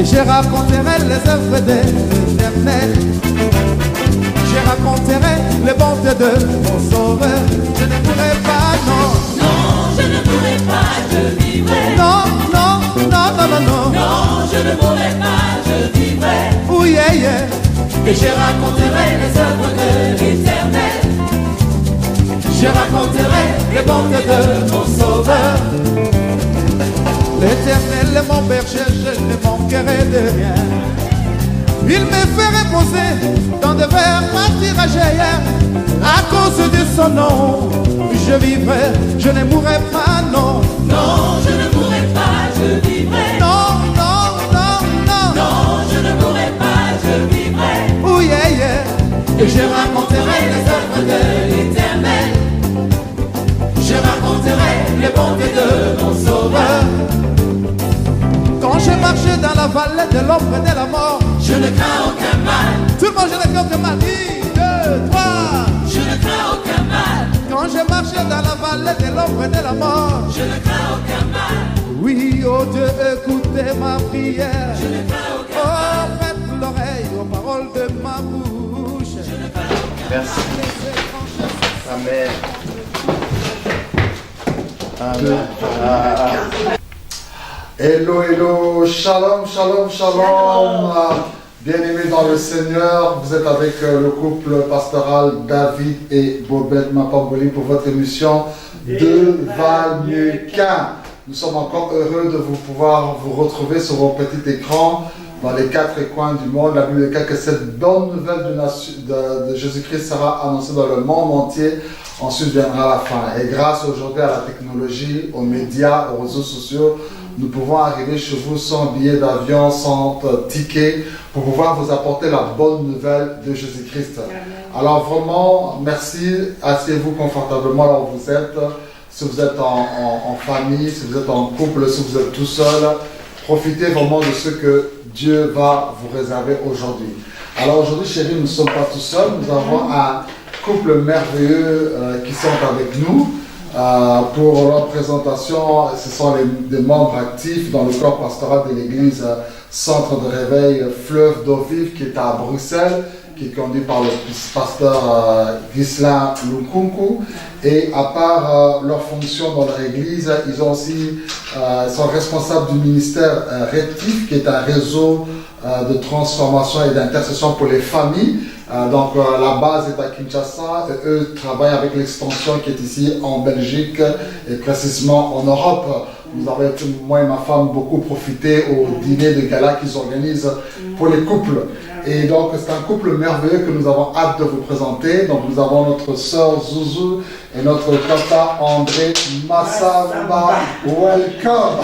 Et je raconterai les œuvres de l'Éternel. Je raconterai les bontés de mon Sauveur. Je ne pourrai pas, non. Non, je ne pourrai pas, je vivrai. Non, non, non, non, non, non. Non, je ne pourrai pas, je vivrai. Oh yeah, yeah. Et je raconterai les œuvres de l'Éternel. Je raconterai les bontés de mon Sauveur. L'Éternel est mon berger, je ne manquerai de rien. Il me fait reposer dans de verts pâturages. À cause de son nom, je vivrai, je ne mourrai pas, non. Non, je ne mourrai pas, je vivrai. Non, non, non, non. Non, je ne mourrai pas, je vivrai. Oh yeah, yeah. Et je raconterai les œuvres de l'Éternel. Je raconterai les bontés de mon Sauveur. Quand je marchais dans la vallée de l'ombre et de la mort, je ne crains aucun mal. Tout le monde, je ne crains aucun mal. 1, 2, 3. Je ne crains aucun mal. Quand je marchais dans la vallée de l'ombre et de la mort, je ne crains aucun mal. Oui, oh Dieu, écoutez ma prière. Je ne crains aucun mal. Oh, prête l'oreille aux paroles de ma bouche. Je ne crains aucun mal. Merci. Amen. Amen. Hello, hello, shalom, shalom, shalom. Bien-aimés dans le Seigneur, vous êtes avec le couple pastoral David et Bobette Mapamboli pour votre émission de Valmuquin. Nous sommes encore heureux de pouvoir vous retrouver sur vos petits écrans dans les 4 coins du monde. La Bible déclare que cette bonne nouvelle de Jésus-Christ sera annoncée dans le monde entier. Ensuite viendra la fin. Et grâce aujourd'hui à la technologie, aux médias, aux réseaux sociaux, nous pouvons arriver chez vous sans billet d'avion, sans ticket, pour pouvoir vous apporter la bonne nouvelle de Jésus-Christ. Alors vraiment, merci. Asseyez-vous confortablement là où vous êtes. Si vous êtes en famille, si vous êtes en couple, si vous êtes tout seul, profitez vraiment de ce que Dieu va vous réserver aujourd'hui. Alors aujourd'hui, chérie, nous ne sommes pas tout seuls. Nous avons un couple merveilleux qui sont avec nous. Pour leur présentation, ce sont des membres actifs dans le corps pastoral de l'église Centre de Réveil Fleuve d'Eau Vive qui est à Bruxelles, qui est conduit par le pasteur Ghislain Lukunku. Et à part leur fonction dans leur église, ils sont responsables du ministère Rectif, qui est un réseau de transformation et d'intercession pour les familles. Donc la base est à Kinshasa et eux travaillent avec l'extension qui est ici en Belgique et précisément en Europe. Nous avons, moi et ma femme, beaucoup profité au dîner de gala qu'ils organisent pour les couples. Et donc c'est un couple merveilleux que nous avons hâte de vous présenter. Donc nous avons notre sœur Zouzou et notre papa André Massamba. Welcome.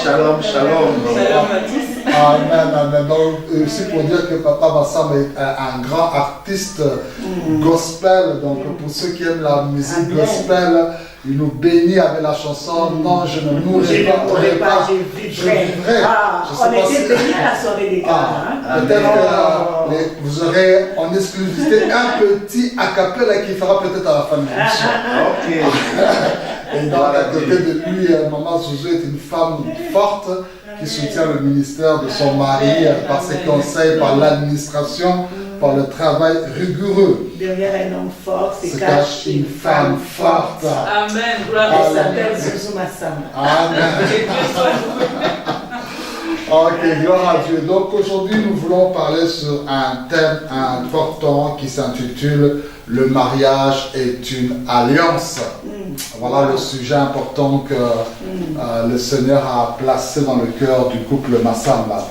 Shalom, shalom. Amen, amen. Donc, aussi pour dire que Papa Massamba est un grand artiste gospel. Donc, pour ceux qui aiment la musique gospel, il nous bénit avec la chanson Non, je ne mourrai pas, je vivrai. On était bénis à la soirée des gars. Peut-être que vous aurez en exclusivité un petit acapella qui fera peut-être à la fin de l'émission. Ok. Et donc, à côté de lui, Maman Zouzou est une femme forte qui soutient le ministère de son mari par ses conseils, par l'administration, par le travail rigoureux. Derrière un homme fort se cache une femme forte. Amen. Gloire Elle à Dieu. s'appelle Zouzou Massamba. Amen. Ok, gloire à Dieu. Donc aujourd'hui, nous voulons parler sur un thème important qui s'intitule Le mariage est une alliance. Voilà le sujet important que le Seigneur a placé dans le cœur du couple Massamba.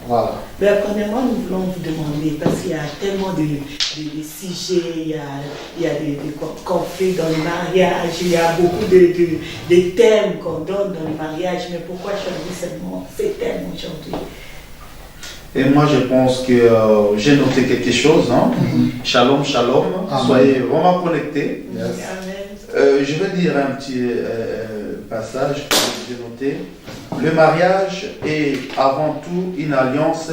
Voilà. Mais premièrement, nous voulons vous demander, parce qu'il y a tellement de sujets, il y a des conflits dans le mariage, il y a beaucoup de thèmes qu'on donne dans le mariage, mais pourquoi choisir seulement ces thèmes aujourd'hui? Et moi, je pense que j'ai noté quelque chose. Hein? Shalom, shalom. Amen. Soyez vraiment connectés. Yes. Je vais dire un petit passage que j'ai noté. Le mariage est avant tout une alliance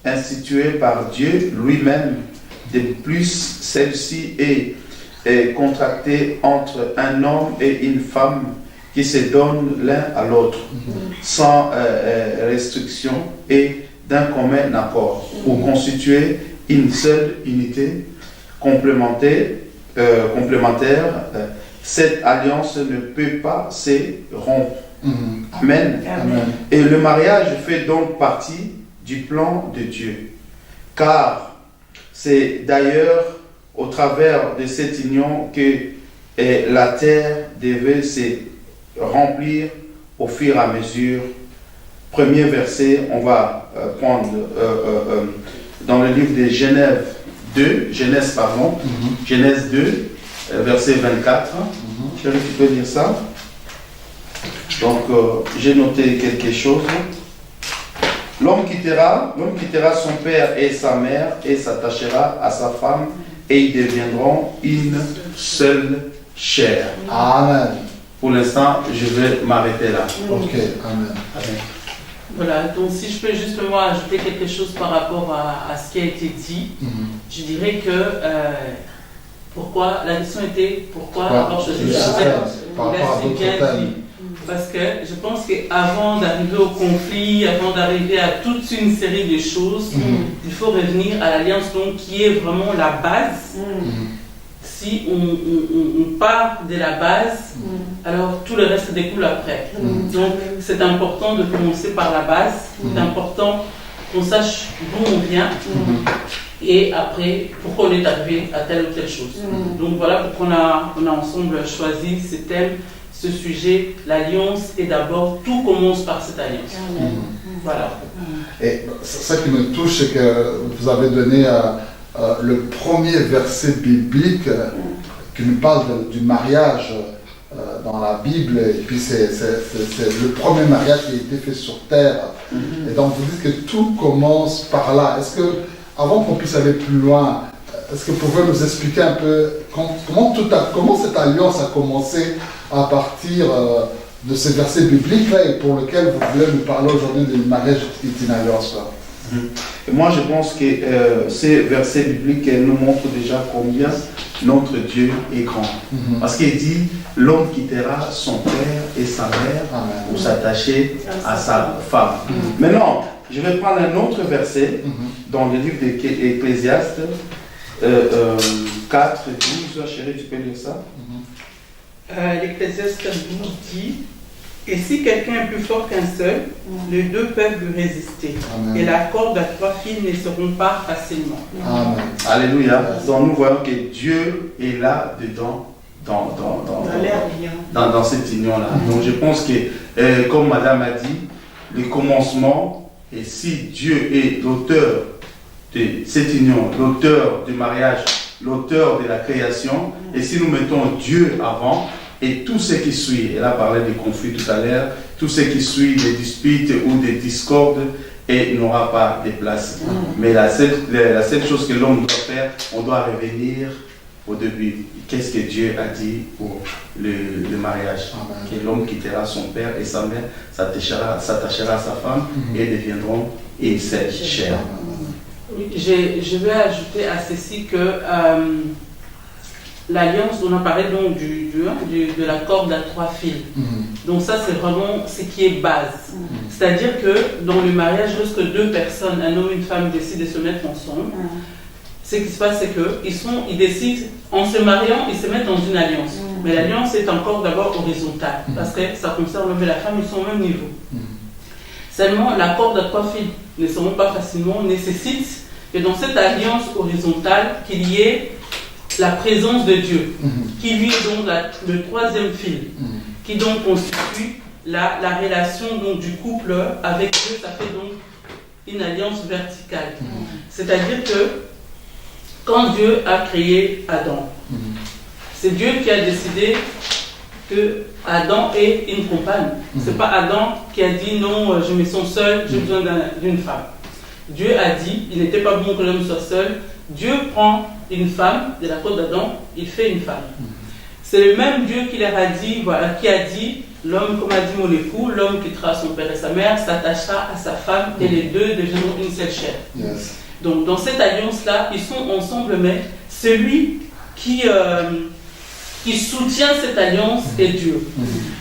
instituée par Dieu lui-même. De plus, celle-ci est contractée entre un homme et une femme qui se donnent l'un à l'autre, sans restriction et d'un commun accord, pour constituer une seule unité complémentaire. Cette alliance ne peut pas se rompre. Amen. Amen. Et le mariage fait donc partie du plan de Dieu. Car c'est d'ailleurs au travers de cette union que la terre devait se remplir au fur et à mesure. Premier verset, on va prendre dans le livre de Genèse 2, Genèse 2, verset 24. Chérie, tu peux lire ça? Donc, j'ai noté quelque chose. L'homme quittera son père et sa mère et s'attachera à sa femme et ils deviendront une seule chair. Amen. Pour l'instant, je vais m'arrêter là. Ok, amen. Voilà, donc si je peux justement ajouter quelque chose par rapport à ce qui a été dit, je dirais que pourquoi, la question était pourquoi avoir choisi le verset bien dit. Parce que je pense qu'avant d'arriver au conflit, avant d'arriver à toute une série de choses, il faut revenir à l'alliance donc, qui est vraiment la base. Si on part de la base, alors tout le reste découle après. Donc c'est important de commencer par la base, c'est important qu'on sache d'où on vient et après pourquoi on est arrivé à telle ou telle chose. Donc voilà pourquoi on a ensemble choisi ce thème, ce sujet, l'alliance, et d'abord tout commence par cette alliance. Voilà. Et ça qui me touche, c'est que vous avez donné le premier verset biblique qui nous parle du mariage dans la Bible, et puis c'est le premier mariage qui a été fait sur terre. Et donc vous dites que tout commence par là. Est-ce que, avant qu'on puisse aller plus loin, est-ce que vous pouvez nous expliquer un peu comment cette alliance a commencé à partir de ces versets bibliques-là et pour lequel vous voulez nous parler aujourd'hui du mariage est une alliance là? Et moi, je pense que ces versets bibliques nous montrent déjà combien notre Dieu est grand. Parce qu'il dit, l'homme quittera son père et sa mère pour s'attacher à sa femme. Maintenant, je vais prendre un autre verset dans le livre d'Ecclésiaste 4, 12. Chérie, tu peux lire ça? L'Ecclésiaste 12 dit: et si quelqu'un est plus fort qu'un seul, les deux peuvent lui résister. Amen. Et la corde à 3 fils ne se rompt pas facilement. Amen. Alléluia. Donc nous voyons que Dieu est là dedans, dans cette union-là. Donc je pense que, comme Madame a dit, le commencement, et si Dieu est l'auteur de cette union, l'auteur du mariage, l'auteur de la création, et si nous mettons Dieu avant, et tout ce qui suit, elle a parlé des conflits tout à l'heure, tout ce qui suit, des disputes ou des discordes, et n'aura pas de place. Mais la seule chose que l'homme doit faire, on doit revenir au début. Qu'est-ce que Dieu a dit pour le mariage? Que l'homme quittera son père et sa mère, s'attachera à sa femme, et deviendront une seule chair. Je vais ajouter à ceci que l'alliance, on a parlé donc de la corde à 3 fils. Donc ça, c'est vraiment ce qui est base. C'est-à-dire que dans le mariage, lorsque 2 personnes, un homme et une femme, décident de se mettre ensemble, ce qui se passe, c'est qu'ils décident, en se mariant, ils se mettent dans une alliance. Mais l'alliance est encore d'abord horizontale, parce que ça concerne l'homme et la femme, ils sont au même niveau. Seulement, la corde à 3 fils ne se rompt pas facilement, nécessite que dans cette alliance horizontale, qu'il y ait la présence de Dieu, qui lui est donc le 3e fil, qui donc constitue la relation donc, du couple avec Dieu. Ça fait donc une alliance verticale. C'est-à-dire que quand Dieu a créé Adam, c'est Dieu qui a décidé que Adam ait une compagne. C'est pas Adam qui a dit non, je me sens seul, j'ai besoin d'une femme. Dieu a dit, il n'était pas bon que l'homme soit seul. Dieu prend une femme de la côte d'Adam, il fait une femme. C'est le même Dieu qui leur a dit, voilà, qui a dit, l'homme, comme a dit mon époux, l'homme quittera son père et sa mère, s'attachera à sa femme, et les deux deviendront une seule chair. Donc dans cette alliance-là, ils sont ensemble, mais celui qui qui soutient cette alliance est Dieu.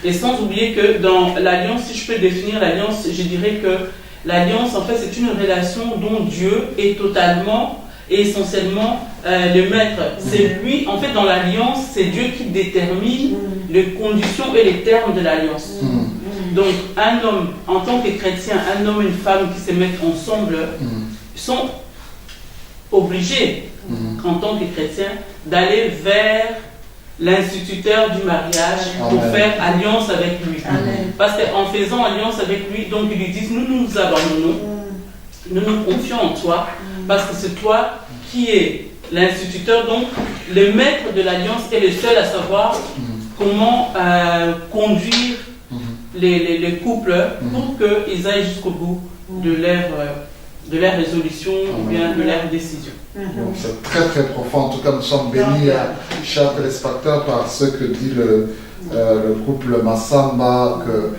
Et sans oublier que dans l'alliance, si je peux définir l'alliance, je dirais que l'alliance, en fait, c'est une relation dont Dieu est totalement et essentiellement le maître. C'est lui, en fait, dans l'alliance, c'est Dieu qui détermine les conditions et les termes de l'alliance. Donc, un homme, en tant que chrétien, un homme et une femme qui se mettent ensemble sont obligés, en tant que chrétiens, d'aller vers l'instituteur du mariage pour faire alliance avec lui. Parce qu'en faisant alliance avec lui, donc ils lui disent, nous nous abandonnons, nous nous confions en toi, parce que c'est toi qui es l'instituteur, donc le maître de l'alliance est le seul à savoir comment conduire les couples pour qu'ils aillent jusqu'au bout de leur résolution ou bien de leur décision. Donc c'est très très profond. En tout cas, nous sommes bénis, chers téléspectateurs, par ce que dit le couple Massamba, que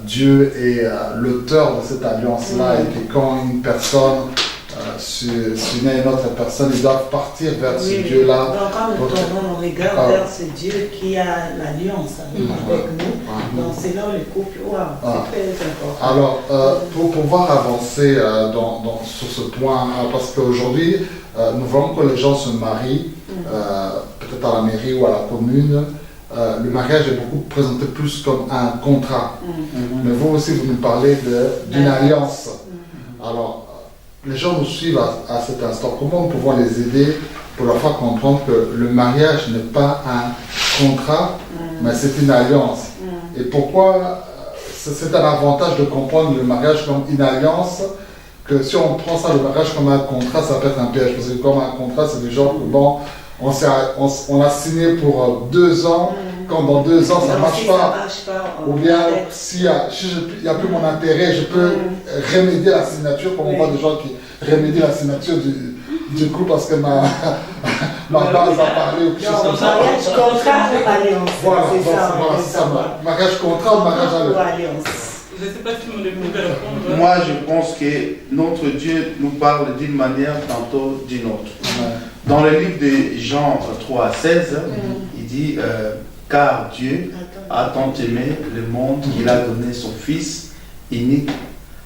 Dieu est l'auteur de cette alliance-là et que quand une personne s'unit à une autre personne, ils doivent partir vers ce Dieu-là. Donc quand nous tournons nos regards vers ce Dieu qui a l'alliance avec nous, donc c'est là le couple, c'est très important. Alors, pour pouvoir avancer sur ce point, parce qu'aujourd'hui, nous voyons que les gens se marient, peut-être à la mairie ou à la commune. Le mariage est beaucoup présenté plus comme un contrat. Mais vous aussi, vous nous parlez d'une alliance. Alors, les gens nous suivent à cet instant. Comment nous pouvons les aider pour leur faire comprendre que le mariage n'est pas un contrat, mais c'est une alliance. Et pourquoi c'est un avantage de comprendre le mariage comme une alliance, que si on prend ça, le mariage comme un contrat, ça peut être un piège. Parce que comme un contrat, c'est du genre que bon, on a signé pour 2 ans, quand dans 2 ans ça ne marche pas, ou bien s'il n'y a plus mon intérêt, je peux remédier à la signature, comme on voit des gens qui remédient à la signature du coup parce que ma base a parlé ou quelque chose comme ça. Mariage contrat ou alliance. Voilà, c'est ça. Mariage contrat ou mariage alliance. Je ne sais pas si mon époux peut répondre. Moi, je pense que notre Dieu nous parle d'une manière, tantôt d'une autre. Dans le livre de Jean 3,16, il dit car Dieu a tant aimé le monde qu'il a donné son Fils unique,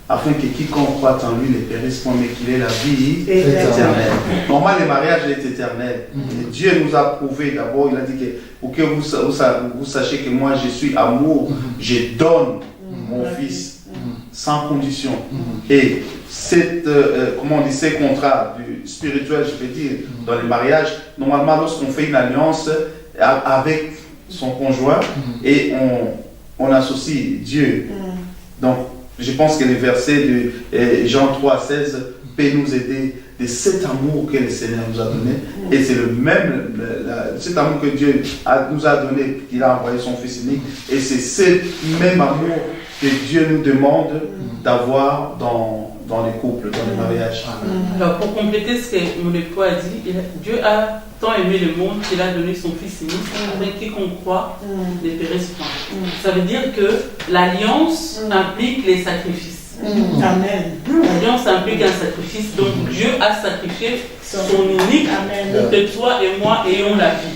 afin que quiconque croit en lui ne périsse point, mais qu'il ait la vie éternelle. Normalement, le mariage est éternel. Et Dieu nous a prouvé d'abord, il a dit que pour que vous sachiez que moi je suis amour, je donne mon Fils sans condition. Et comment on dit, ces contrats spirituels, je peux dire, dans les mariages, normalement, lorsqu'on fait une alliance avec son conjoint et on associe Dieu. Donc, je pense que le verset de Jean 3,16 peut nous aider de cet amour que le Seigneur nous a donné. Et c'est le même, cet amour que Dieu nous a donné, qu'il a envoyé son Fils unique. Et c'est ce même amour que Dieu nous demande d'avoir dans les couples, dans les mariages. Alors, pour compléter ce que mon époux a dit, Dieu a tant aimé le monde qu'il a donné son Fils unique, avec quiconque croit ne périsse point. Ça veut dire que l'alliance implique les sacrifices. Amen. L'alliance implique un sacrifice, donc Dieu a sacrifié son unique pour que toi et moi ayons la vie.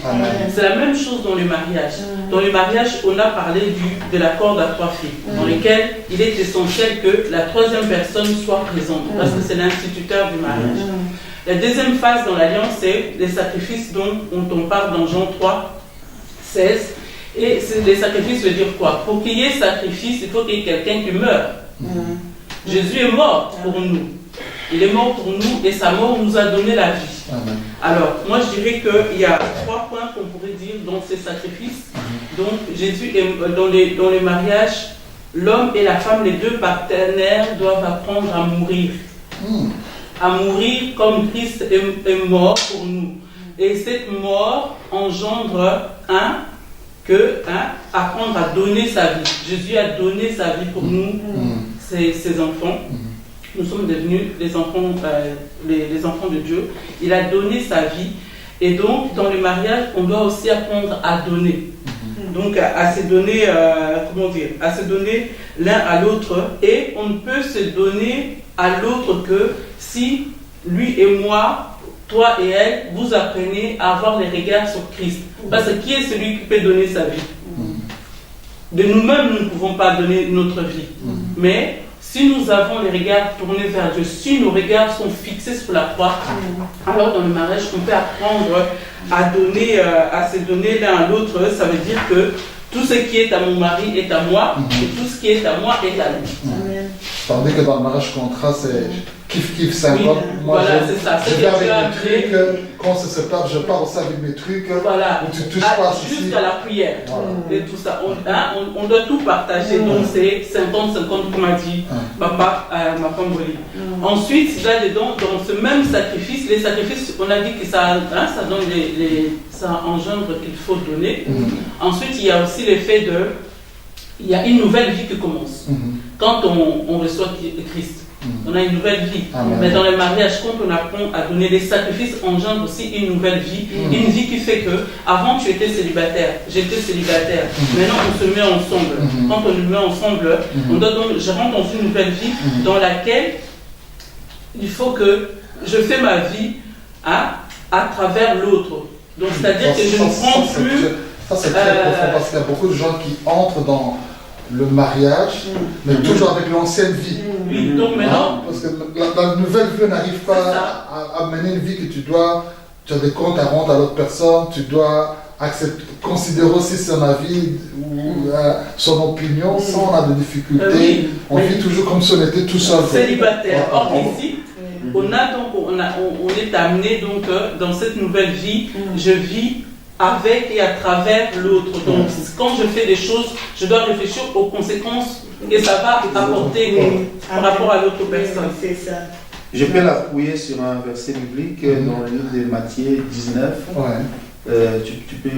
C'est la même chose dans le mariage. Dans le mariage, on a parlé de la corde à 3 fils, dans lequel il est essentiel que la 3e personne soit présente, parce que c'est l'instituteur du mariage. La deuxième phase dans l'alliance, c'est les sacrifices dont on parle dans Jean 3,16. Et les sacrifices veut dire quoi? Pour qu'il y ait sacrifice, il faut qu'il y ait quelqu'un qui meure. Jésus est mort pour nous. Il est mort pour nous et sa mort nous a donné la vie. Alors, moi je dirais qu'il y a 3 points qu'on pourrait dire dans ces sacrifices. Donc, Jésus est dans les mariages, l'homme et la femme, les 2 partenaires doivent apprendre à mourir. À mourir comme Christ est mort pour nous. Et cette mort engendre apprendre à donner sa vie. Jésus a donné sa vie pour nous, ses enfants. Nous sommes devenus les enfants de Dieu. Il a donné sa vie. Et donc, dans le mariage, on doit aussi apprendre à donner. Donc, à se donner, à se donner l'un à l'autre. Et on ne peut se donner à l'autre que si lui et moi, toi et elle, vous apprenez à avoir les regards sur Christ. Parce que qui est celui qui peut donner sa vie? De nous-mêmes, nous ne pouvons pas donner notre vie. Mais si nous avons les regards tournés vers Dieu, si nos regards sont fixés sur la croix, alors dans le mariage, on peut apprendre à donner, à se donner l'un à l'autre. Ça veut dire que tout ce qui est à mon mari est à moi, et tout ce qui est à moi est à lui. Tandis que dans le mariage contrat, c'est kiff 50. Oui, Moi, voilà, c'est ça. Je viens avec mes trucs, quand on se sépare, je pars aussi avec mes trucs. Voilà, où tu touches pas ici. jusqu'à la prière. Et tout ça. On doit tout partager. Donc c'est 50-50, comme a dit papa, ma femme Bolí. Ensuite, là-dedans, dans ce même sacrifice, les sacrifices, on a dit que ça donne ça engendre qu'il faut donner. Ensuite, il y a aussi l'effet il y a une nouvelle vie qui commence. Quand on reçoit Christ, on a une nouvelle vie. Mais dans le mariage, quand on apprend à donner des sacrifices, engendre aussi une nouvelle vie. Une vie qui fait que, avant tu étais célibataire, j'étais célibataire. Maintenant on se met ensemble. Quand on se met ensemble, je rentre dans une nouvelle vie dans laquelle il faut que je fais ma vie à travers l'autre. Donc c'est-à-dire que je ne prends plus... Ça c'est très profond parce qu'il y a beaucoup de gens qui entrent dans le mariage, mais toujours avec l'ancienne vie. Oui, donc maintenant... Parce que la nouvelle vie n'arrive pas à mener une vie que tu as des comptes à rendre à l'autre personne, tu dois considérer aussi son avis ou son opinion, sans on a des difficultés. On vit toujours comme si on était tout seul. Célibataire. Or ici, on est amené donc dans cette nouvelle vie, je vis avec et à travers l'autre. Donc, quand je fais des choses, je dois réfléchir aux conséquences que ça va apporter par rapport à l'autre personne. C'est ça. Je peux l'appuyer sur un verset biblique dans le livre de Matthieu 19. Tu peux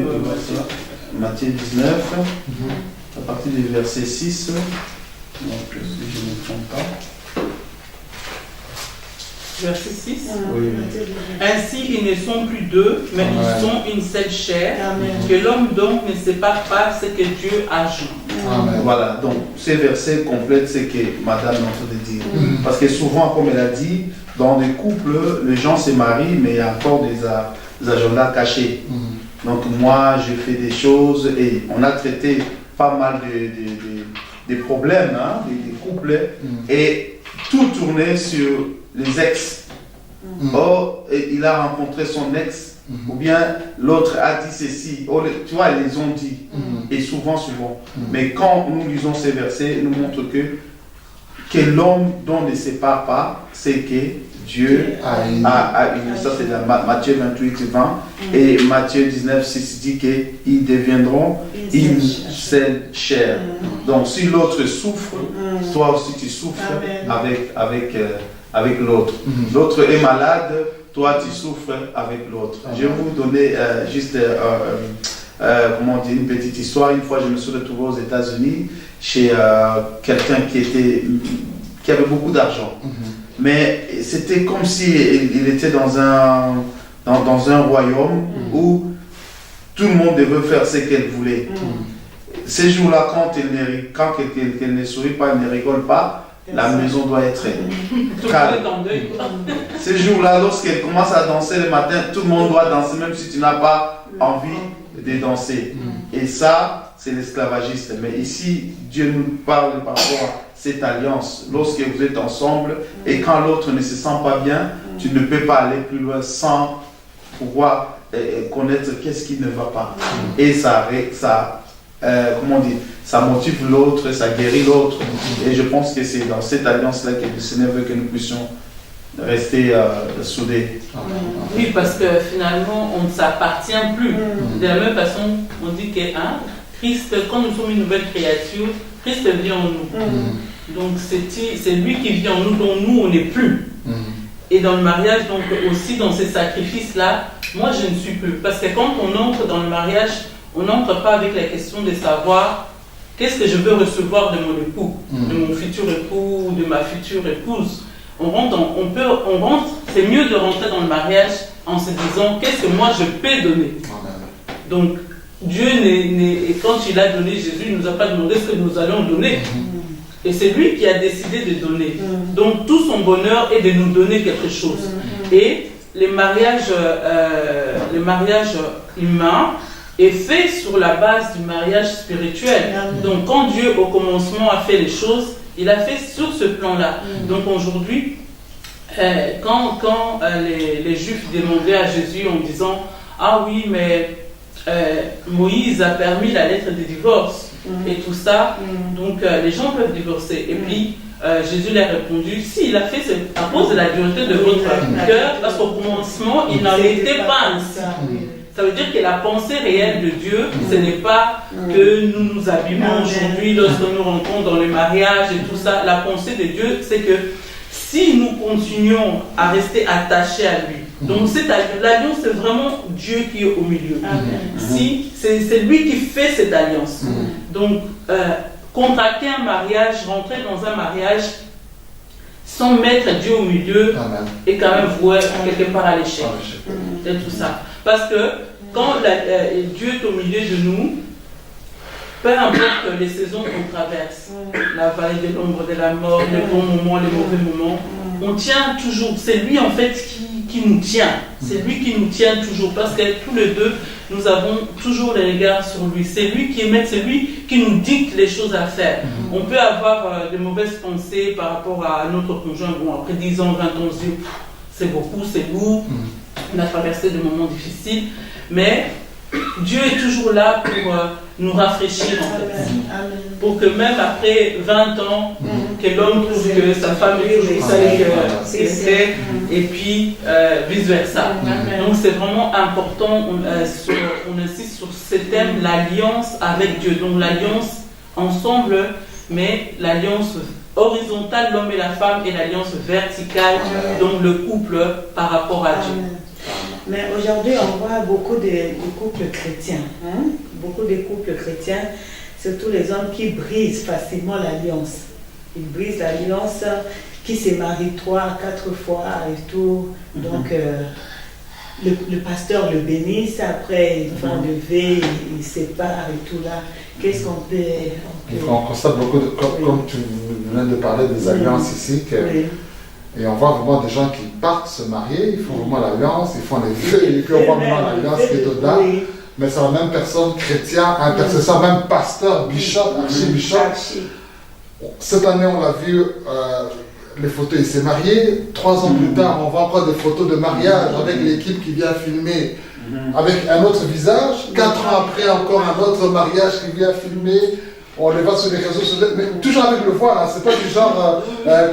Matthieu 19, à partir du verset 6. Donc, si je ne me trompe pas. Verset 6. Oui. Ainsi, ils ne sont plus deux, mais ils sont une seule chair. Que l'homme donc ne sépare pas ce que Dieu a joint. Voilà, donc ces versets complètent ce que madame est en train de dire. Parce que souvent, comme elle a dit, dans des couples, les gens se marient, mais il y a encore des agendas cachés. Donc moi, j'ai fait des choses et on a traité pas mal des problèmes, des couples, et tout tournait sur les ex. Or, il a rencontré son ex, ou bien l'autre a dit ceci. Oh, tu vois, ils les ont dit. Et souvent. Mais quand nous lisons ces versets, ils nous montrent que l'homme dont ne sépare pas, c'est que Dieu a uni. Ça, c'est dans Matthieu 28, 20. Et Matthieu 19, 6 dit qu'ils deviendront une seule chair. Donc, si l'autre souffre, toi aussi tu souffres avec l'autre. L'autre est malade, toi tu souffres avec l'autre. Je vais vous donner juste une petite histoire. Une fois, je me suis retrouvé aux États-Unis chez quelqu'un qui avait beaucoup d'argent. Mais c'était comme s'il était dans un royaume où tout le monde devait faire ce qu'elle voulait. Ces jours-là, quand elle ne sourit pas, elle ne rigole pas, la maison doit être calme. Ces jours-là, lorsqu'elle commence à danser le matin, tout le monde doit danser, même si tu n'as pas envie de danser. Et ça, c'est l'esclavagiste. Mais ici, Dieu nous parle par rapport à cette alliance. Lorsque vous êtes ensemble et quand l'autre ne se sent pas bien, tu ne peux pas aller plus loin sans pouvoir connaître qu'est-ce qui ne va pas. Et ça motive l'autre, ça guérit l'autre. Et je pense que c'est dans cette alliance-là que le Seigneur veut que nous puissions rester soudés. Oui, parce que finalement, on ne s'appartient plus. De la même façon, on dit que Christ, quand nous sommes une nouvelle créature, Christ vit en nous. Donc c'est lui qui vit en nous, dont nous, on n'est plus. Et dans le mariage, donc aussi dans ces sacrifices-là, moi je ne suis plus. Parce que quand on entre dans le mariage, on n'entre pas avec la question de savoir qu'est-ce que je veux recevoir de mon époux, de mon futur époux, de ma future épouse. C'est mieux de rentrer dans le mariage en se disant qu'est-ce que moi je peux donner. Donc Dieu, quand il a donné Jésus, il ne nous a pas demandé ce que nous allons donner. Et c'est lui qui a décidé de donner. Donc tout son bonheur est de nous donner quelque chose. Et les mariages humains est fait sur la base du mariage spirituel. Donc quand Dieu au commencement a fait les choses, il a fait sur ce plan-là. Donc aujourd'hui, quand les Juifs demandaient à Jésus en disant « Ah oui, mais Moïse a permis la lettre de divorce et tout ça, donc les gens peuvent divorcer. » Et puis Jésus leur a répondu « Si, il a fait à cause de la dureté de votre cœur, parce qu'au commencement, il n'en était pas ainsi. » Ça veut dire que la pensée réelle de Dieu, ce n'est pas que nous nous abîmons aujourd'hui lorsque nous rentrons dans le mariage et tout ça. La pensée de Dieu, c'est que si nous continuons à rester attachés à lui, donc l'alliance, c'est vraiment Dieu qui est au milieu. Si, c'est lui qui fait cette alliance. Donc, contracter un mariage, rentrer dans un mariage sans mettre Dieu au milieu et quand même vouer quelque part à l'échec. Et tout ça. Parce que quand Dieu est au milieu de nous, peu importe les saisons qu'on traverse, la vallée de l'ombre de la mort, les bons moments, les mauvais moments, on tient toujours. C'est lui en fait qui nous tient. C'est lui qui nous tient toujours. Parce que tous les deux, nous avons toujours les regards sur lui. C'est lui qui émet, c'est lui qui nous dicte les choses à faire. On peut avoir de mauvaises pensées par rapport à notre conjoint. Bon, après 10 ans, 20 ans, on se dit, c'est beaucoup, c'est lourd. On a traversé des moments difficiles. Mais Dieu est toujours là pour nous rafraîchir en fait. Pour que même après 20 ans, que l'homme trouve que sa femme est toujours celle qu'elle était, et puis vice versa. Donc c'est vraiment important, on insiste sur ce thème, l'alliance avec Dieu. Donc l'alliance ensemble, mais l'alliance horizontale, l'homme et la femme, et l'alliance verticale, donc le couple par rapport à Dieu. Mais aujourd'hui, on voit beaucoup de couples chrétiens. Beaucoup de couples chrétiens, surtout les hommes qui brisent facilement l'alliance. Ils brisent l'alliance, qui se marient 3, 4 fois et tout. Donc, le pasteur le bénisse, après ils font lever, ils séparent et tout là. Qu'est-ce qu'on peut... On constate beaucoup, comme tu viens de parler des alliances ici, et on voit vraiment des gens qui partent se marier, ils font vraiment l'alliance, ils font les vœux, et puis on voit vraiment l'alliance qui est au-delà. Mais c'est la même personne, chrétien, intercesseur, même pasteur, bishop, archibishop. Cette année, on l'a vu, les photos, il s'est marié. 3 ans plus tard, on voit encore des photos de mariage avec l'équipe qui vient filmer avec un autre visage. 4 ans après, encore un autre mariage qui vient filmer. On les voit sur les réseaux sociaux, mais toujours avec le voile, c'est pas du genre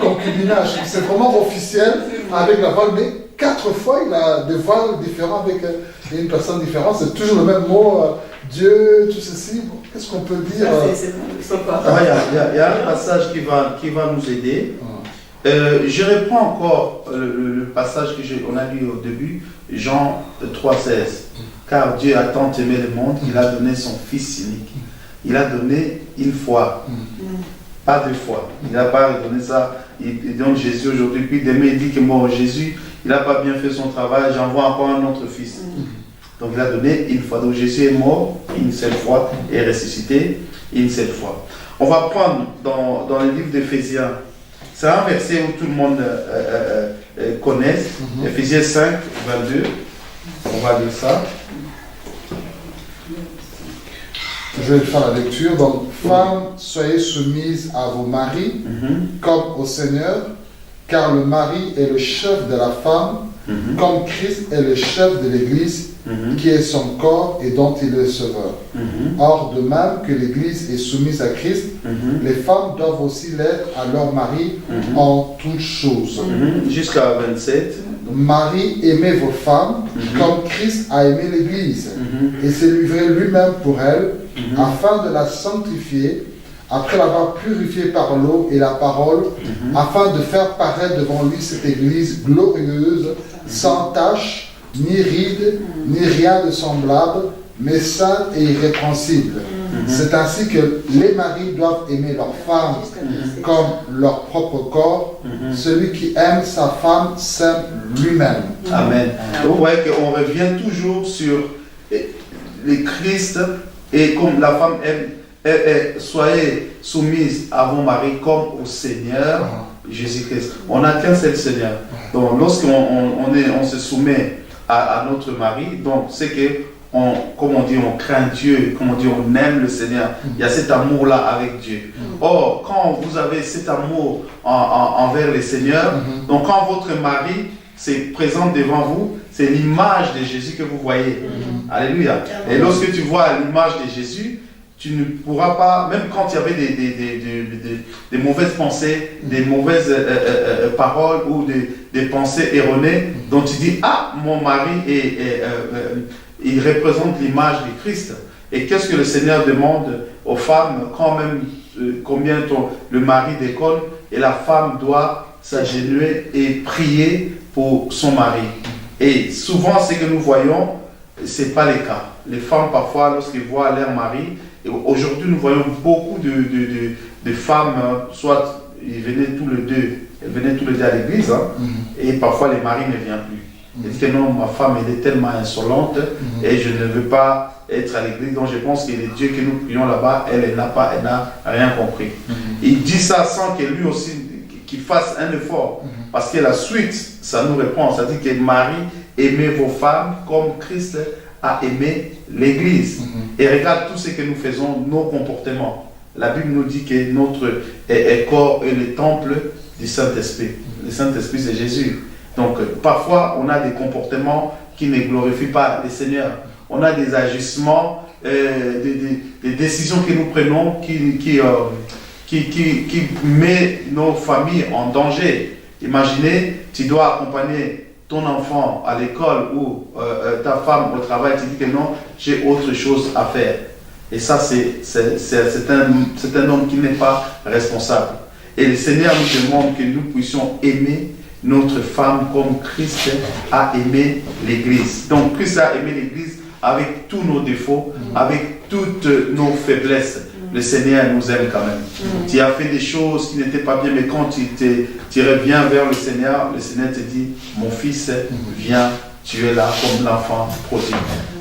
concubinage, c'est vraiment officiel avec la voile, mais 4 fois il a des voiles différents avec une personne différente, c'est toujours le même mot, Dieu, tout ceci. Qu'est-ce qu'on peut dire? Il y a un passage qui va nous aider. Je reprends encore le passage qu'on a lu au début, Jean 3,16. Car Dieu a tant aimé le monde qu'il a donné son Fils unique. Il a donné une fois, pas 2 fois. Il n'a pas donné ça. Et donc Jésus aujourd'hui, puis demain il dit que moi, Jésus, il n'a pas bien fait son travail, j'envoie encore un autre fils. Donc il a donné une fois. Donc Jésus est mort une seule fois et ressuscité une seule fois. On va prendre dans le livre d'Éphésiens, c'est un verset où tout le monde connaît, Éphésiens 5, 22. On va lire ça. Je vais faire la lecture. Donc, femmes, soyez soumises à vos maris, comme au Seigneur, car le mari est le chef de la femme, comme Christ est le chef de l'Église, qui est son corps et dont il est le sauveur. Or, de même que l'Église est soumise à Christ, les femmes doivent aussi l'être à leur mari en toutes choses. Jusqu'à 27. Marie, aimez vos femmes, comme Christ a aimé l'Église, et s'est livré lui-même pour elle, afin de la sanctifier, après l'avoir purifiée par l'eau et la parole, afin de faire paraître devant lui cette Église glorieuse, sans tache, ni ride, ni rien de semblable, mais sainte et irrépréhensible. C'est ainsi que les maris doivent aimer leurs femmes comme leur propre corps. Celui qui aime sa femme s'aime lui-même. Amen. Donc vous voyez qu'on revient toujours sur les Christ, et comme la femme aime, soyez soumise à vos maris comme au Seigneur. Jésus-Christ. On n'a qu'un seul Seigneur. Donc lorsqu'on se soumet à notre mari, donc c'est que comme on dit, on craint Dieu, comme on dit, on aime le Seigneur. Il y a cet amour-là avec Dieu. Or, quand vous avez cet amour envers le Seigneur, donc quand votre mari se présente devant vous, c'est l'image de Jésus que vous voyez. Alléluia. Et lorsque tu vois l'image de Jésus, tu ne pourras pas, même quand il y avait des mauvaises pensées, des mauvaises paroles ou des pensées erronées, dont tu dis, ah, mon mari il représente l'image de Christ. Et qu'est-ce que le Seigneur demande aux femmes, quand même, combien le mari déconne, et la femme doit s'agenouiller et prier pour son mari. Et souvent, ce que nous voyons, ce n'est pas le cas. Les femmes, parfois, lorsqu'elles voient leur mari, aujourd'hui, nous voyons beaucoup de femmes, soit ils venaient tous les deux à l'église, et parfois les maris ne viennent plus. Ils disent que non, ma femme elle est tellement insolente et je ne veux pas être à l'église, donc je pense que les dieux que nous prions là-bas, elle n'a rien compris. Il dit ça sans que lui aussi qu'il fasse un effort, parce que la suite, ça nous répond, ça dit que Marie, aimez vos femmes comme Christ a aimé l'église. Et regarde tout ce que nous faisons, nos comportements. La Bible nous dit que notre corps est le temple du Saint-Esprit. Le Saint-Esprit, c'est Jésus. Donc, parfois, on a des comportements qui ne glorifient pas le Seigneur. On a des agissements, des décisions que nous prenons qui mettent nos familles en danger. Imaginez, tu dois accompagner ton enfant à l'école ou ta femme au travail, tu dis que non, j'ai autre chose à faire. Et ça, c'est un homme qui n'est pas responsable. Et le Seigneur nous demande que nous puissions aimer notre femme comme Christ a aimé l'Église. Donc Christ a aimé l'Église avec tous nos défauts, avec toutes nos faiblesses. Le Seigneur nous aime quand même. Tu as fait des choses qui n'étaient pas bien, mais quand tu reviens vers le Seigneur te dit, mon fils, viens, tu es là comme l'enfant prodigue.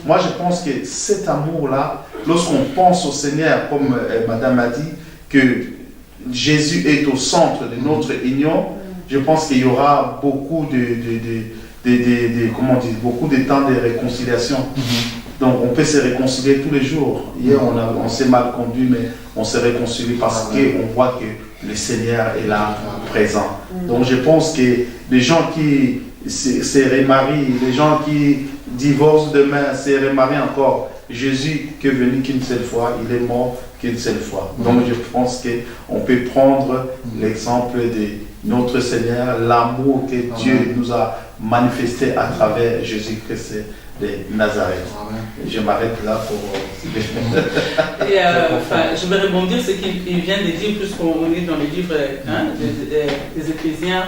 Moi je pense que cet amour-là, lorsqu'on pense au Seigneur, comme Madame a dit, que Jésus est au centre de notre union, je pense qu'il y aura beaucoup beaucoup de temps de réconciliation. Donc on peut se réconcilier tous les jours. Hier on s'est mal conduit, mais on se réconcilie parce qu'on voit que le Seigneur est là, présent. Donc je pense que les gens qui se remarient, les gens qui divorcent demain, se remarient encore. Jésus qui est venu qu'une seule fois, il est mort qu'une seule fois. Donc je pense qu'on peut prendre l'exemple de notre Seigneur, l'amour que Dieu nous a manifesté à travers Jésus-Christ de Nazareth. Je m'arrête là pour... Et je vais rebondir ce qu'il vient de dire, puisqu'on est dans les livres des Éphésiens,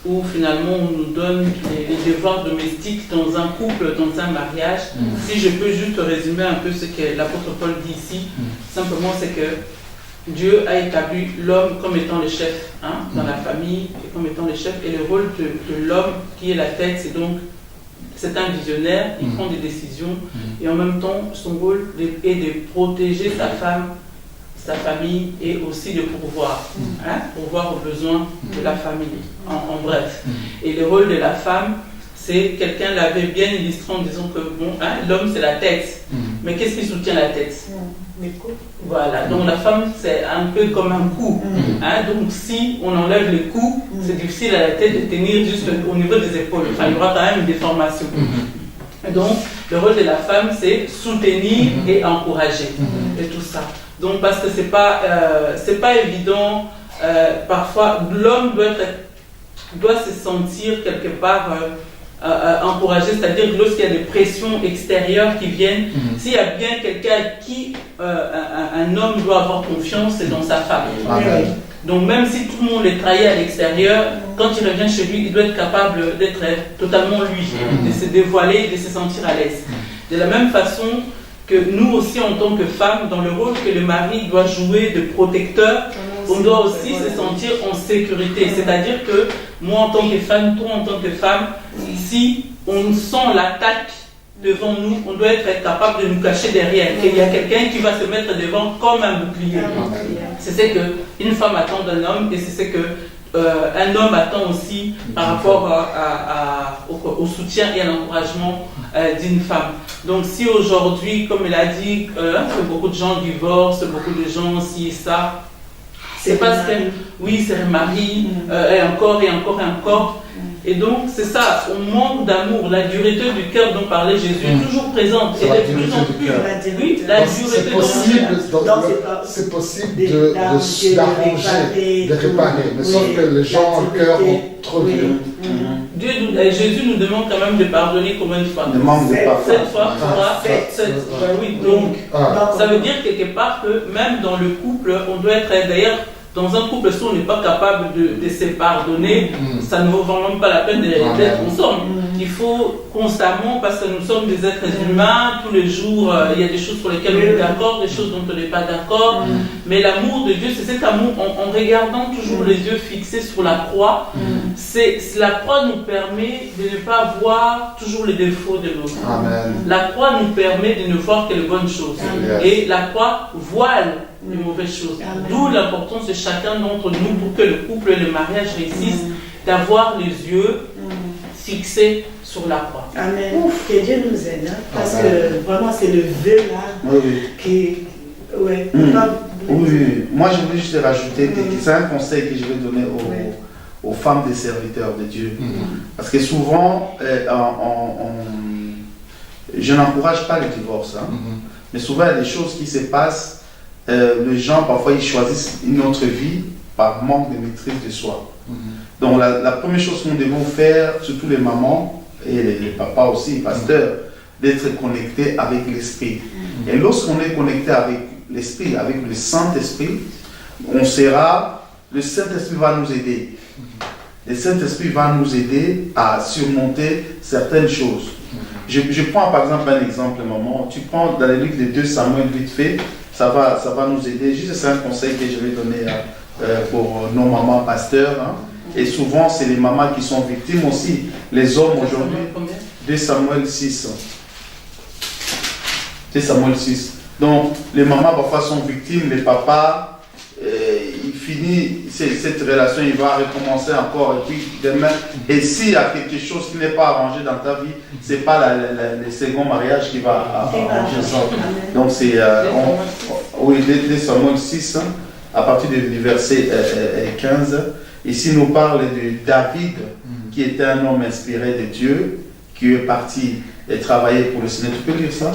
où finalement on nous donne les devoirs domestiques dans un couple, dans un mariage. Si je peux juste résumer un peu ce que l'apôtre Paul dit ici, simplement c'est que Dieu a établi l'homme comme étant le chef dans la famille, comme étant le chef, et le rôle de l'homme qui est la tête, c'est un visionnaire, il prend des décisions, et en même temps son rôle est de protéger sa femme, sa famille, et aussi de pourvoir aux besoins de la famille, en bref. Et le rôle de la femme, c'est, quelqu'un l'avait bien illustré en disant que l'homme c'est la tête, mais qu'est-ce qui soutient la tête? Voilà, donc la femme c'est un peu comme un cou. Donc si on enlève le cou, c'est difficile à la tête de tenir juste au niveau des épaules. Enfin, il y aura quand même une déformation. Donc le rôle de la femme c'est soutenir et encourager et tout ça. Donc parce que c'est pas évident. Parfois l'homme doit se sentir quelque part encouragé, c'est-à-dire que lorsqu'il y a des pressions extérieures qui viennent, s'il y a bien quelqu'un à qui un homme doit avoir confiance, c'est dans sa femme. Donc même si tout le monde est trahi à l'extérieur, quand il revient chez lui, il doit être capable d'être totalement lui, de se dévoiler, de se sentir à l'aise. De la même façon que nous aussi en tant que femmes, dans le rôle que le mari doit jouer de protecteur, on doit aussi se sentir en sécurité. C'est-à-dire que moi en tant que femme, toi en tant que femme, si on sent l'attaque devant nous, on doit être capable de nous cacher derrière. Qu'il y a quelqu'un qui va se mettre devant comme un bouclier. C'est ce qu'une femme attend d'un homme et c'est ce que un homme attend aussi par rapport au soutien et à l'encouragement d'une femme. Donc si aujourd'hui, comme elle a dit, que beaucoup de gens divorcent, beaucoup de gens ci et ça, c'est parce que, oui, c'est remarié, et encore et encore et encore. Et donc, c'est ça, on manque d'amour. La dureté du cœur dont parlait Jésus est toujours présente. Et de plus en plus. Oui, la dureté c'est possible d'arranger, de réparer. Mais sauf que les gens, le cœur, ont trop dur. Jésus nous demande quand même de pardonner combien de fois? Cette fois, oui, donc, ça veut dire quelque part que même dans le couple, on doit être, d'ailleurs, dans un couple, si on n'est pas capable de se pardonner, ça ne vaut vraiment pas la peine d'être ensemble. Il faut constamment, parce que nous sommes des êtres humains, tous les jours, il y a des choses sur lesquelles on est d'accord, des choses dont on n'est pas d'accord. Mais l'amour de Dieu, c'est cet amour, en regardant toujours les yeux fixés sur la croix, la croix nous permet de ne pas voir toujours les défauts de l'autre. La croix nous permet de ne voir que les bonnes choses. Et la croix voile les mauvaises choses. D'où l'importance de chacun d'entre nous pour que le couple et le mariage réussissent, d'avoir les yeux fixés sur la croix. Amen. Que Dieu nous aide, hein, parce que vraiment c'est le vœu là qui... Ouais. Oui, moi je voulais juste rajouter que c'est un conseil que je vais donner aux femmes des serviteurs de Dieu. Parce que souvent, je n'encourage pas le divorce, hein, mais souvent il y a des choses qui se passent. Les gens parfois ils choisissent une autre vie par manque de maîtrise de soi. Donc la première chose que nous devons faire, surtout les mamans et les papas aussi, les pasteurs, d'être connectés avec l'esprit. Et lorsqu'on est connecté avec l'esprit, avec le Saint-Esprit, le Saint-Esprit va nous aider. Le Saint-Esprit va nous aider à surmonter certaines choses. Je prends par exemple un exemple, maman. Tu prends dans les livres de 2 Samuel vite fait. Ça va nous aider. Juste, c'est un conseil que je vais donner pour nos mamans pasteurs. Hein. Et souvent, c'est les mamans qui sont victimes aussi. Les hommes aujourd'hui. 2 Samuel 6. 2 Samuel 6. Donc, les mamans parfois sont victimes. Les papas, il finit cette relation, il va recommencer encore. Et puis demain, et s'il y a quelque chose qui n'est pas arrangé dans ta vie, ce n'est pas le second mariage qui va arranger ça. Donc c'est 2 Samuel 6, à partir du verset 15. Ici nous parle de David, qui était un homme inspiré de Dieu, qui est parti et travailler pour le Seigneur. Tu peux lire ça?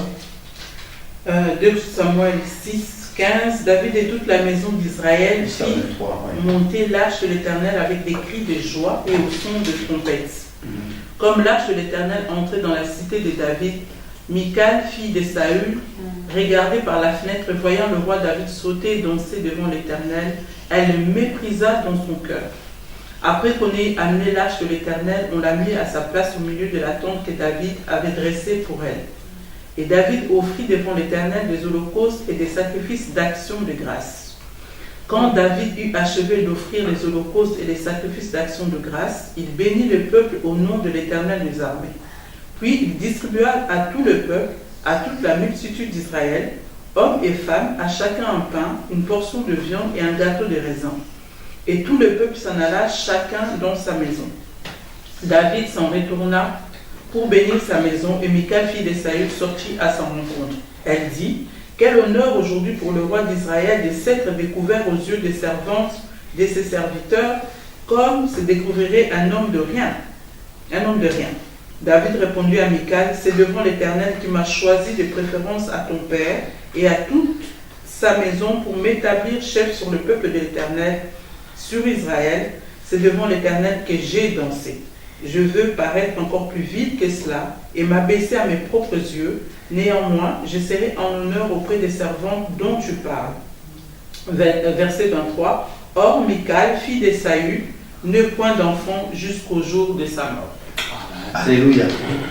2 Samuel 6. 15, David et toute la maison d'Israël fit monter l'arche de l'Éternel avec des cris de joie et au son de trompettes. Comme l'arche de l'Éternel entrait dans la cité de David, Michal, fille de Saül, regardait par la fenêtre, voyant le roi David sauter et danser devant l'Éternel, elle le méprisa dans son cœur. Après qu'on ait amené l'arche de l'Éternel, on l'a mis à sa place au milieu de la tente que David avait dressée pour elle. Et David offrit devant l'Éternel des holocaustes et des sacrifices d'action de grâce. Quand David eut achevé d'offrir les holocaustes et les sacrifices d'action de grâce, il bénit le peuple au nom de l'Éternel des armées. Puis il distribua à tout le peuple, à toute la multitude d'Israël, hommes et femmes, à chacun un pain, une portion de viande et un gâteau de raisin. Et tout le peuple s'en alla, chacun dans sa maison. David s'en retourna pour bénir sa maison, et Michal, fille de Saül, sortit à sa rencontre. Elle dit, « Quel honneur aujourd'hui pour le roi d'Israël de s'être découvert aux yeux des servantes de ses serviteurs, comme se découvrirait un homme de rien. » Un homme de rien. David répondit à Michal, « C'est devant l'Éternel qui m'a choisi de préférence à ton père et à toute sa maison pour m'établir chef sur le peuple de l'Éternel, sur Israël. C'est devant l'Éternel que j'ai dansé. Je veux paraître encore plus vite que cela et m'abaisser à mes propres yeux. Néanmoins, je serai en honneur auprès des servantes dont tu parles. » Verset 23. Or, Michal, fille de Saül, n'eut point d'enfant jusqu'au jour de sa mort. Alléluia.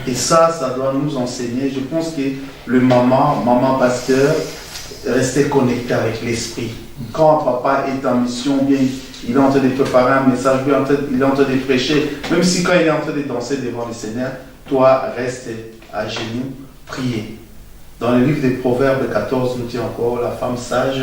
Et ça doit nous enseigner. Je pense que le maman pasteur, rester connecté avec l'esprit. Quand papa est en mission, bien, il est en train de préparer un message, il est en train de prêcher, même si quand il est en train de danser devant le Seigneur, toi reste à genoux prier. Dans le livre des Proverbes 14, nous dit encore, la femme sage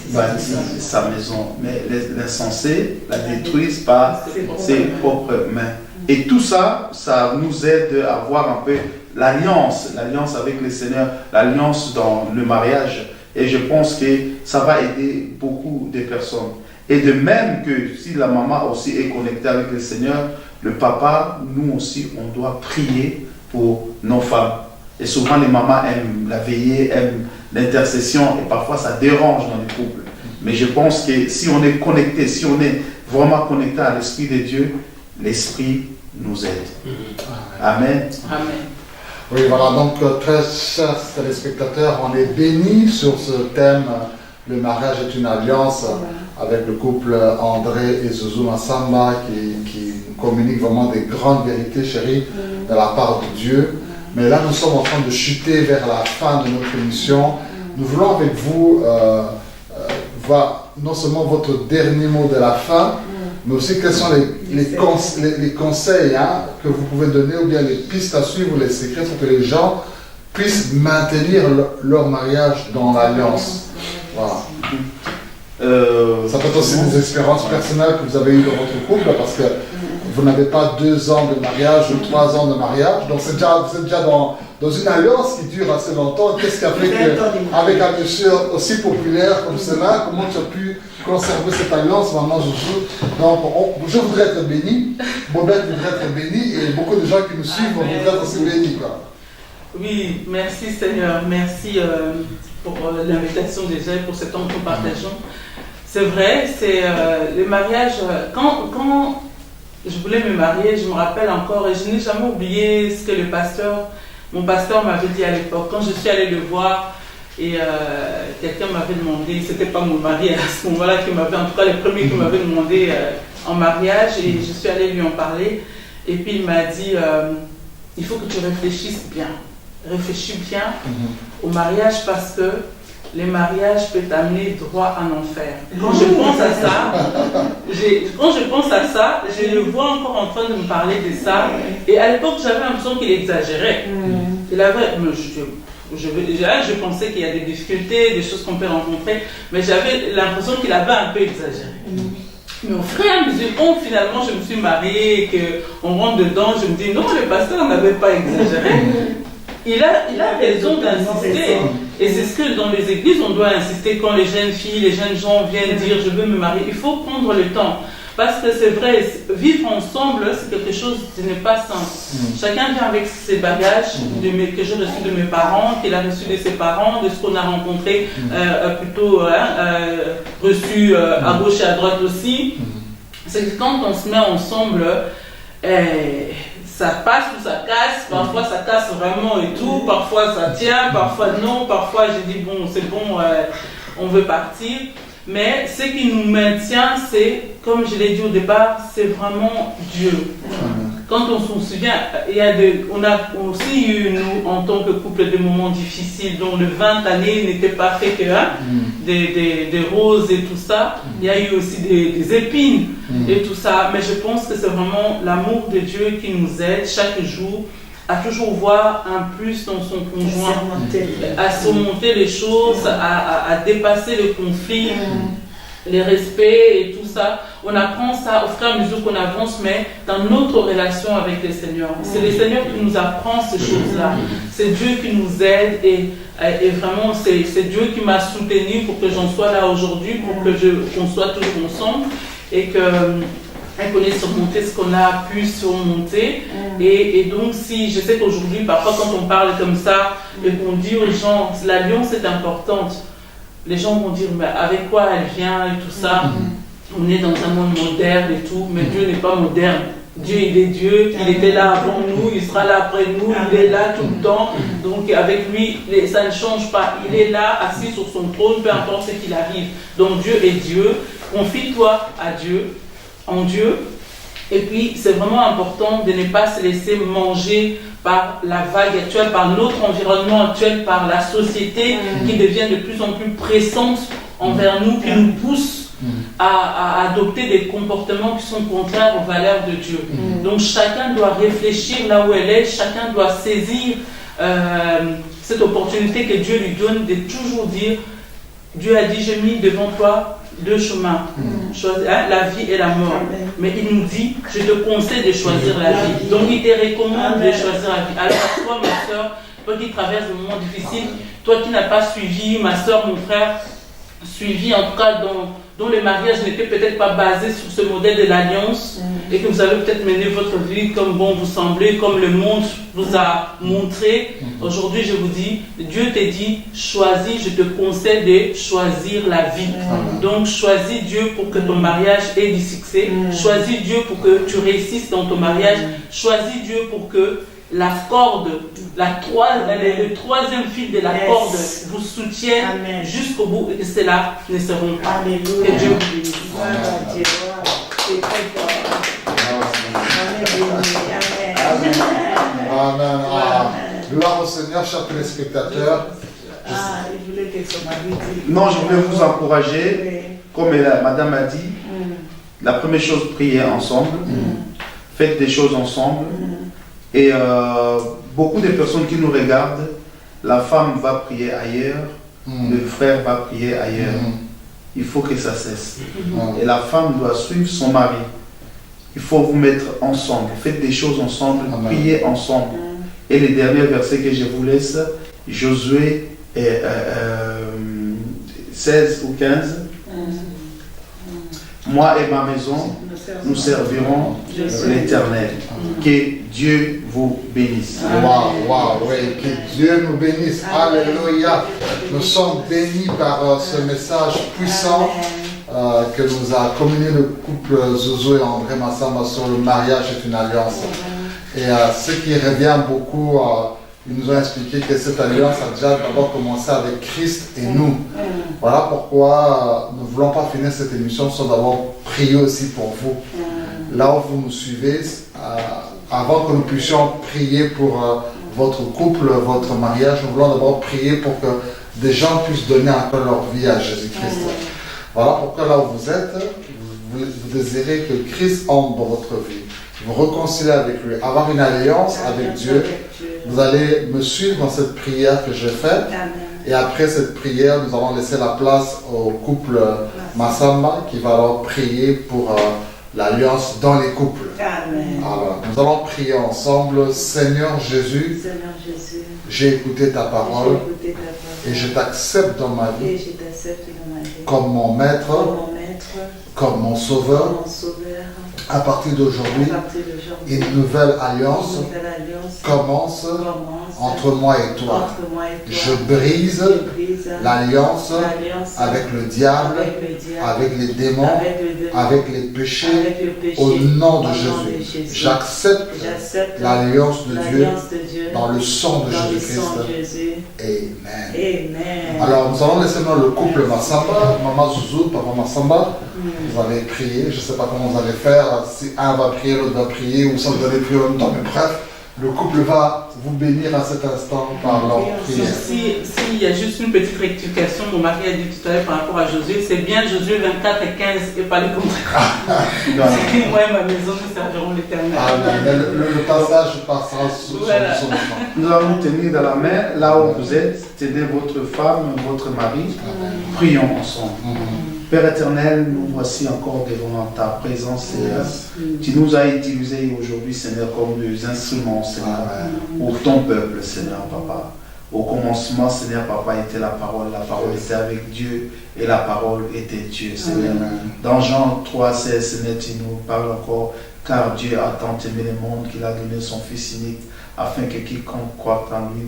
bâtit sa maison, mais l'insensé la détruisent par ses propres mains. Et tout ça, ça nous aide à voir un peu l'alliance avec le Seigneur, l'alliance dans le mariage. Et je pense que ça va aider beaucoup de personnes. Et de même que si la maman aussi est connectée avec le Seigneur, le papa, nous aussi, on doit prier pour nos femmes. Et souvent, les mamans aiment la veillée, aiment l'intercession, et parfois ça dérange dans les couples. Mais je pense que si on est connecté, si on est vraiment connecté à l'Esprit de Dieu, l'Esprit nous aide. Amen. Amen. Oui, voilà, donc très chers téléspectateurs, on est bénis sur ce thème. Le mariage est une alliance avec le couple André et Zouzou Massamba qui communique vraiment des grandes vérités, chérie, de la part de Dieu. Mais là, nous sommes en train de chuter vers la fin de notre émission. Nous voulons avec vous voir non seulement votre dernier mot de la fin, mais aussi quels sont les conseils que vous pouvez donner ou bien les pistes à suivre ou les secrets pour que les gens puissent maintenir leur mariage dans l'alliance. Voilà. Ça peut être aussi des expériences personnelles que vous avez eues dans votre couple, parce que vous n'avez pas 2 ans de mariage ou 3 ans de mariage, donc vous êtes déjà dans une alliance qui dure assez longtemps. Qu'est-ce qui a fait qu'avec un monsieur aussi populaire comme cela, comment tu as pu conserver cette alliance? Maintenant, je voudrais être béni, Bobette voudrait être béni, et beaucoup de gens qui nous suivent voudraient être aussi bénis. Oui, merci Seigneur, merci pour l'invitation déjà, pour ce temps que nous partageons. C'est vrai, c'est le mariage. Quand je voulais me marier, je me rappelle encore, et je n'ai jamais oublié ce que mon pasteur m'avait dit à l'époque. Quand je suis allée le voir, et quelqu'un m'avait demandé, c'était pas mon mari à ce moment-là qui m'avait, en tout cas le premier qui m'avait demandé en mariage, et je suis allée lui en parler, et puis il m'a dit, il faut que tu réfléchisses bien. Réfléchis bien au mariage, parce que le mariage peut t'amener droit en enfer. Quand je pense à ça, je le vois encore en train de me parler de ça. Et à l'époque, j'avais l'impression qu'il exagérait. Il avait, je pensais qu'il y a des difficultés, des choses qu'on peut rencontrer, mais j'avais l'impression qu'il avait un peu exagéré. Mais au fur et à mesure, finalement, je me suis mariée et qu'on rentre dedans, je me dis non, le pasteur n'avait pas exagéré. Il a raison d'insister. Et c'est ce que dans les églises, on doit insister quand les jeunes filles, les jeunes gens viennent dire je veux me marier. Il faut prendre le temps. Parce que c'est vrai, vivre ensemble, c'est quelque chose qui n'est pas simple. Chacun vient avec ses bagages que j'ai reçus de mes parents, qu'il a reçus de ses parents, de ce qu'on a rencontré, reçu à gauche et à droite aussi. C'est que quand on se met ensemble, ça passe ou ça casse, parfois ça casse vraiment et tout, parfois ça tient, parfois non, parfois j'ai dit bon, c'est bon, on veut partir. Mais ce qui nous maintient, c'est, comme je l'ai dit au départ, c'est vraiment Dieu. Quand on se souvient, on a aussi eu, nous, en tant que couple, des moments difficiles, dont le 20 années n'était pas fait que des roses et tout ça. Il y a eu aussi des épines et tout ça. Mais je pense que c'est vraiment l'amour de Dieu qui nous aide chaque jour à toujours voir un plus dans son conjoint, à surmonter les choses, à dépasser le conflit, les respects et tout ça. On apprend ça au fur et à mesure qu'on avance, mais dans notre relation avec le Seigneur. C'est le Seigneur qui nous apprend ces choses-là. C'est Dieu qui nous aide et vraiment c'est Dieu qui m'a soutenu pour que j'en sois là aujourd'hui, pour qu'on soit toujours ensemble et qu'on ait surmonté ce qu'on a pu surmonter. Et donc, si je sais qu'aujourd'hui, parfois, quand on parle comme ça et qu'on dit aux gens, l'alliance est importante, les gens vont dire, mais avec quoi elle vient et tout ça. On est dans un monde moderne et tout, mais Dieu n'est pas moderne. Dieu, il est Dieu, il était là avant nous, il sera là après nous, il est là tout le temps. Donc avec lui, ça ne change pas. Il est là, assis sur son trône, peu importe ce qu'il arrive. Donc Dieu est Dieu. Confie-toi à Dieu, en Dieu. Et puis, c'est vraiment important de ne pas se laisser manger par la vague actuelle, par notre environnement actuel, par la société qui devient de plus en plus pressante envers nous, qui nous pousse à adopter des comportements qui sont contraires aux valeurs de Dieu. Donc chacun doit réfléchir là où elle est, chacun doit saisir cette opportunité que Dieu lui donne de toujours dire, Dieu a dit, j'ai mis devant toi deux chemins, la vie et la mort. Amen. Mais il nous dit, je te conseille de choisir la vie. Donc il te recommande de choisir la vie. Alors toi, ma soeur, toi qui traverses des moments difficiles, toi qui n'as pas suivi, ma soeur, mon frère, suivi en tout cas dont le mariage n'était peut-être pas basé sur ce modèle de l'alliance et que vous avez peut-être mené votre vie comme bon vous semblez, comme le monde vous a montré. Aujourd'hui, je vous dis, Dieu te dit, choisis, je te conseille de choisir la vie. Donc, choisis Dieu pour que ton mariage ait du succès. Choisis Dieu pour que tu réussisses dans ton mariage. Choisis Dieu pour que la corde, le troisième fil de la corde vous soutienne jusqu'au bout et que cela ne se rompt pas. Alléluia. Que Dieu vous bénisse. Gloire à Dieu. C'est très fort. Amen. Amen. Ah, gloire au Seigneur, chers téléspectateurs. Il voulait que son mari dise. Non, je voulais vous encourager, comme madame a dit, la première chose, priez ensemble, faites des choses ensemble. Et beaucoup de personnes qui nous regardent, la femme va prier ailleurs, le frère va prier ailleurs. Il faut que ça cesse. Et la femme doit suivre son mari. Il faut vous mettre ensemble, faites des choses ensemble, priez ensemble. Et le dernier verset que je vous laisse, Josué 16 ou 15. Moi et ma maison, nous servirons l'Éternel. Que Dieu vous bénisse. Waouh, oui, que Dieu nous bénisse. Alléluia. Nous sommes bénis par ce message puissant que nous a communiqué le couple Zozo et André Massamba sur le mariage est une alliance. Et ce qui revient beaucoup, ils nous ont expliqué que cette alliance a déjà d'abord commencé avec Christ et nous. Voilà pourquoi nous ne voulons pas finir cette émission sans d'abord prier aussi pour vous. Là où vous nous suivez, avant que nous puissions prier pour votre couple, votre mariage, nous voulons d'abord prier pour que des gens puissent donner un peu leur vie à Jésus-Christ. Voilà pourquoi là où vous êtes, vous désirez que Christ entre dans votre vie, vous réconcilier avec lui, avoir une alliance avec Dieu. Vous allez me suivre dans cette prière que je fais. Et après cette prière, nous allons laisser la place au couple Massamba qui va alors prier pour l'alliance dans les couples. Alors, nous allons prier ensemble. Seigneur Jésus, j'ai écouté ta parole et je t'accepte dans ma vie comme mon maître, comme mon sauveur. À partir d'aujourd'hui, une nouvelle alliance commence entre moi et toi. Je brise l'alliance avec le diable, avec les démons, avec les péchés. Au nom de Jésus, j'accepte l'alliance de Dieu dans le sang de Jésus-Christ. Amen. Alors, nous allons laisser maintenant le couple Massamba, Maman Zouzou, Papa Massamba. Vous allez prier, je ne sais pas comment vous allez faire, si un va prier, l'autre va prier, ou ça vous allez prier en même temps, mais bref, le couple va vous bénir à cet instant par leur prière. S'il y a juste une petite rectification, mon mari a dit tout à l'heure par rapport à Josué, c'est bien Josué 24 et 15 et pas le contraire. C'est moi et ma maison, nous servirons l'Éternel. Le passage passera sur son enfant. Nous allons tenir dans la main, là où vous êtes, tenez votre femme, votre mari, prions ensemble. Père éternel, nous voici encore devant ta présence, Seigneur. Tu nous as utilisés aujourd'hui, Seigneur, comme des instruments, Seigneur, pour ton peuple, Seigneur, Papa. Au commencement, Seigneur, Papa, était la parole était avec Dieu et la parole était Dieu, Seigneur. Dans Jean 3,16, Seigneur, tu nous parles encore, car Dieu a tant aimé le monde qu'il a donné son Fils unique, afin que quiconque croit en lui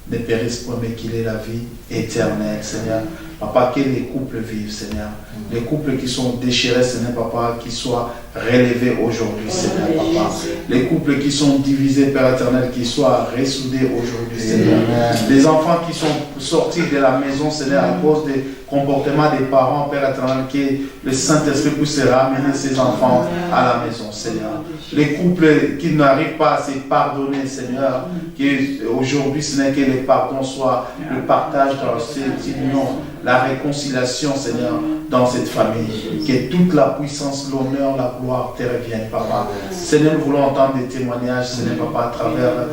ne périsse pas, mais qu'il ait la vie éternelle, Seigneur. Papa, que les couples vivent, Seigneur. Les couples qui sont déchirés, Seigneur, Papa, qui soient relevés aujourd'hui, Seigneur, Papa. Les couples qui sont divisés, Père éternel, qui soient ressoudés aujourd'hui, Seigneur. Les enfants qui sont sortis de la maison, Seigneur, à cause des comportements des parents, Père éternel, que le Saint-Esprit puisse ramener ces enfants à la maison, Seigneur. Les couples qui n'arrivent pas à se pardonner, Seigneur, qu'aujourd'hui, Seigneur, que le pardon soit le partage dans cette union, la réconciliation, Seigneur, dans cette famille. Que toute la puissance, l'honneur, la gloire te revienne, Papa. Seigneur, nous voulons entendre des témoignages, Seigneur, Papa, à travers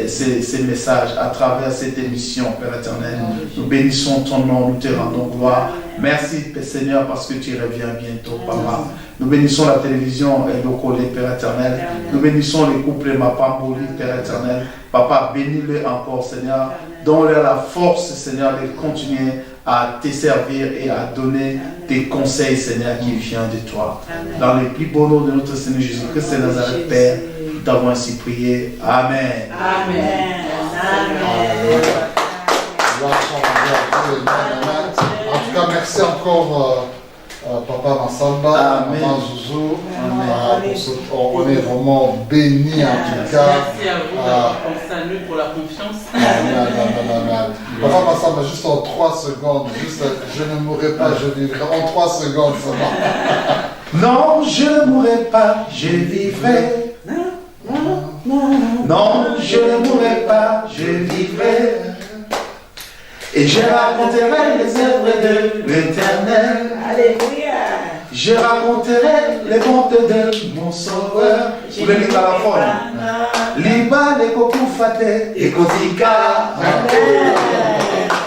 ces messages, à travers cette émission, Père éternel. Nous bénissons ton nom, nous te rendons gloire. Merci, Seigneur, parce que tu reviens bientôt, Papa. Nous bénissons la télévision Locolé, Père éternel. Nous bénissons les couples Mapamboli, Père éternel. Papa, bénis-le encore, Seigneur. Donne-leur la force, Seigneur, de continuer à te servir et à donner tes conseils, Seigneur, qui viennent de toi. Dans les plus beaux noms de notre Seigneur Jésus-Christ et Nazareth, Père, nous t'avons ainsi prié. Amen. Amen. En tout cas, merci encore, Papa Massamba, Maman Zouzou. On est vraiment bénis en tout cas. Merci à vous salut pour la confiance. Papa Massamba, juste en 3 secondes, juste, je ne mourrai pas, je vivrai. En 3 secondes seulement. Non, je ne mourrai pas, je vivrai. Non, je ne mourrai pas, je vivrai. Et je raconterai les œuvres de l'Éternel. Alléluia. Je raconterai les bontés de mon Sauveur. Vous le dites à la fois. Liba les coco fate et kozika.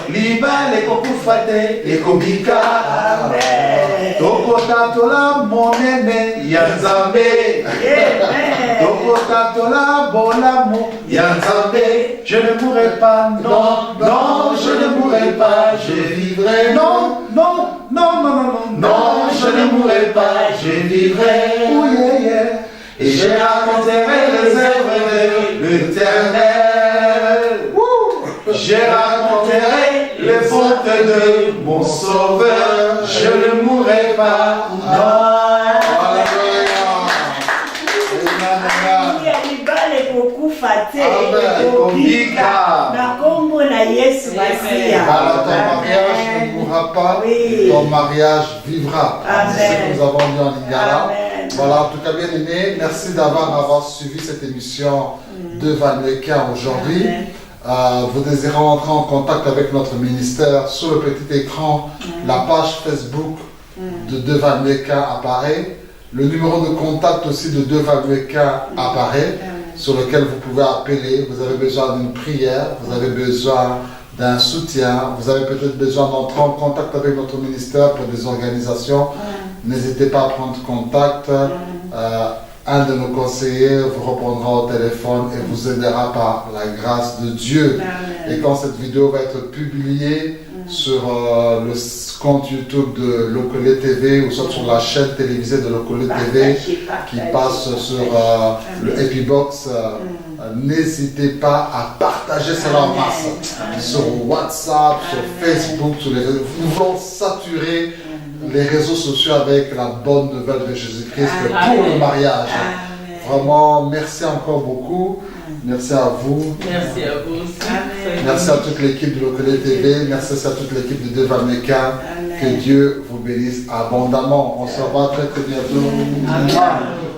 Liba les coco fate et kobika. Tokota tola monene yanzambe. Tokota tola bolamo yanzambe. Je ne mourrai pas, non, non, je ne mourrai pas, je vivrai. Non, non, non, non, non, non, non, je ne mourrai pas, je vivrai. Oh yeah, yeah. Et je raconterai les œuvres de l'Éternel. Je raconterai les bontés de mon Sauveur. Je ne mourrai pas, non. Ton mariage ne mourra pas, ton mariage vivra. C'est ce que nous avons dit en Lingala. Voilà, en tout cas, bien aimé, merci d'avoir suivi cette émission de Vanweka aujourd'hui. Vous désirez entrer en contact avec notre ministère, sur le petit écran, la page Facebook de Vanweka apparaît. Le numéro de contact aussi de Vanweka apparaît, sur lequel vous pouvez appeler. Vous avez besoin d'une prière, vous avez besoin d'un soutien, vous avez peut-être besoin d'entrer en contact avec notre ministère pour des organisations. N'hésitez pas à prendre contact. Un de nos conseillers vous répondra au téléphone et vous aidera par la grâce de Dieu. Amen. Et quand cette vidéo va être publiée sur le compte YouTube de Locolé TV ou soit sur la chaîne télévisée de Locolé TV qui passe sur le Epibox, n'hésitez pas à partager cela en masse sur WhatsApp, sur Facebook, sur les réseaux. Nous voulons saturer les réseaux sociaux avec la bonne nouvelle de Jésus-Christ pour le mariage. Vraiment, merci encore beaucoup. Merci à vous. Merci à vous aussi. Merci à toute l'équipe de Locolé TV. Merci à toute l'équipe de Vanweka. Que Dieu vous bénisse abondamment. On se revoit très très bientôt. Amen.